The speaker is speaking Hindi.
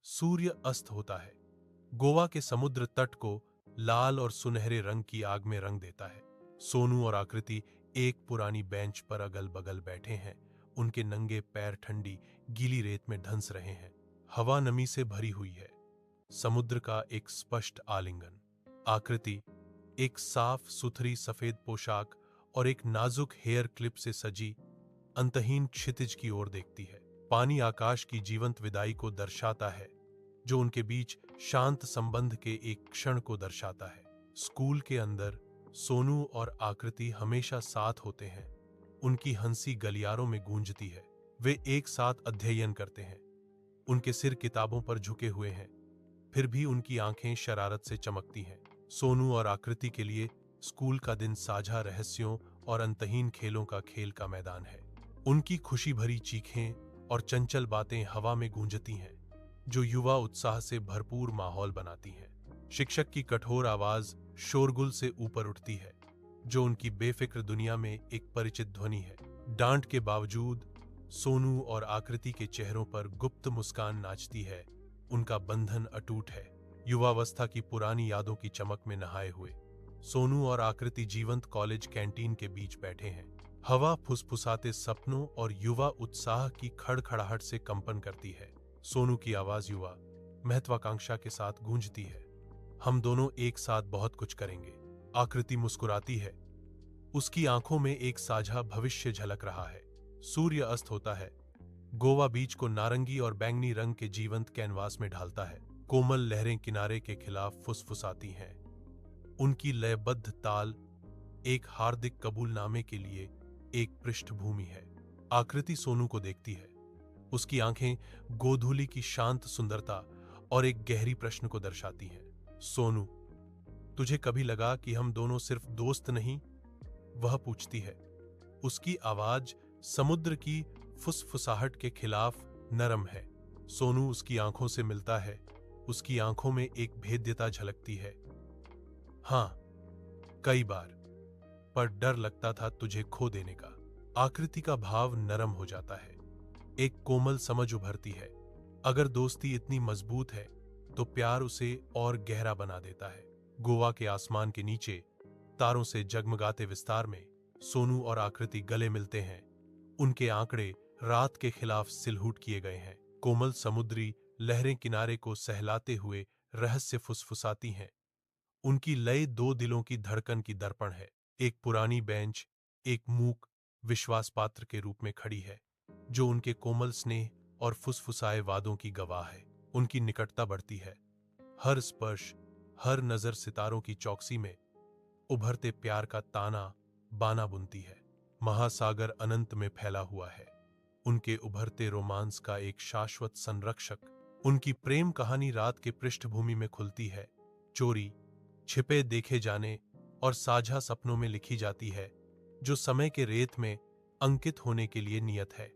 सूर्य अस्त होता है। गोवा के समुद्र तट को लाल और सुनहरे रंग की आग में रंग देता है। सोनू और आकृति एक पुरानी बेंच पर अगल बगल बैठे हैं। उनके नंगे पैर ठंडी गीली रेत में ढंस रहे हैं। हवा नमी से भरी हुई है। समुद्र का एक स्पष्ट आलिंगन। आकृति एक साफ सुथरी सफेद पोशाक और एक नाजुक हेयर क्लिप से सजी अंतहीन क्षितिज की ओर देखती है। पानी आकाश की जीवंत विदाई को दर्शाता है, जो उनके बीच शांत संबंध के एक क्षण को दर्शाता है। स्कूल के अंदर सोनू और आकृति हमेशा साथ होते हैं। उनकी हंसी गलियारों में गूंजती है। वे एक साथ अध्ययन करते हैं। उनके सिर किताबों पर झुके हुए हैं, फिर भी उनकी आंखें शरारत से चमकती हैं। सोनू और आकृति के लिए स्कूल का दिन साझा रहस्यों और अंतहीन खेलों का खेल का मैदान है। उनकी खुशी भरी चीखें और चंचल बातें हवा में गूंजती हैं, जो युवा उत्साह से भरपूर माहौल बनाती हैं। शिक्षक की कठोर आवाज शोरगुल से ऊपर उठती है, जो उनकी बेफिक्र दुनिया में एक परिचित ध्वनि है। डांट के बावजूद सोनू और आकृति के चेहरों पर गुप्त मुस्कान नाचती है। उनका बंधन अटूट है, युवावस्था की पुरानी यादों की चमक में नहाए हुए। सोनू और आकृति जीवंत कॉलेज कैंटीन के बीच बैठे हैं। हवा फुसफुसाते सपनों और युवा उत्साह की खड़खड़ाहट से कंपन करती है। सोनू की आवाज युवा महत्वाकांक्षा के साथ गूंजती है। हम दोनों एक साथ बहुत कुछ करेंगे। आकृति मुस्कुराती है। उसकी आंखों में एक साझा भविष्य झलक रहा है। सूर्य अस्त होता है। गोवा बीच को नारंगी और बैंगनी रंग के जीवंत कैनवास में ढालता है। कोमल लहरें किनारे के खिलाफ फुसफुसाती हैं। उनकी लयबद्ध ताल एक हार्दिक कबूलनामे के लिए एक पृष्ठभूमि है। आकृति सोनू को देखती है। उसकी आंखें गोधूली की शांत सुंदरता और एक गहरी प्रश्न को दर्शाती हैं। सोनू, तुझे कभी लगा कि हम दोनों सिर्फ दोस्त नहीं? वह पूछती है। उसकी आवाज समुद्र की फुसफुसाहट के खिलाफ नरम है। सोनू उसकी आंखों से मिलता है। उसकी आंखों में एक भेद्यता झलकती है। हाँ, कई बार, पर डर लगता था तुझे खो देने का। आकृति का भाव नरम हो जाता है। एक कोमल समझ उभरती है। अगर दोस्ती इतनी मजबूत है तो प्यार उसे और गहरा बना देता है। गोवा के आसमान के नीचे तारों से जगमगाते विस्तार में सोनू और आकृति गले मिलते हैं। उनके आंकड़े रात के खिलाफ सिलहूट किए गए हैं। कोमल समुद्री लहरें किनारे को सहलाते हुए रहस्य फुसफुसाती हैं। उनकी लय दो दिलों की धड़कन की दर्पण है। एक पुरानी बेंच एक मूक विश्वास पात्र के रूप में खड़ी है, जो उनके कोमल स्नेह और फुसफुसाए वादों की गवाह है। उनकी निकटता बढ़ती है। हर स्पर्श, हर नजर सितारों की चौकसी में उभरते प्यार का ताना बाना बुनती है। महासागर अनंत में फैला हुआ है। उनके उभरते रोमांस का एक शाश्वत संरक्षक। उनकी प्रेम कहानी रात के पृष्ठभूमि में खुलती है। चोरी छिपे देखे जाने और साझा सपनों में लिखी जाती है, जो समय के रेत में अंकित होने के लिए नियत है।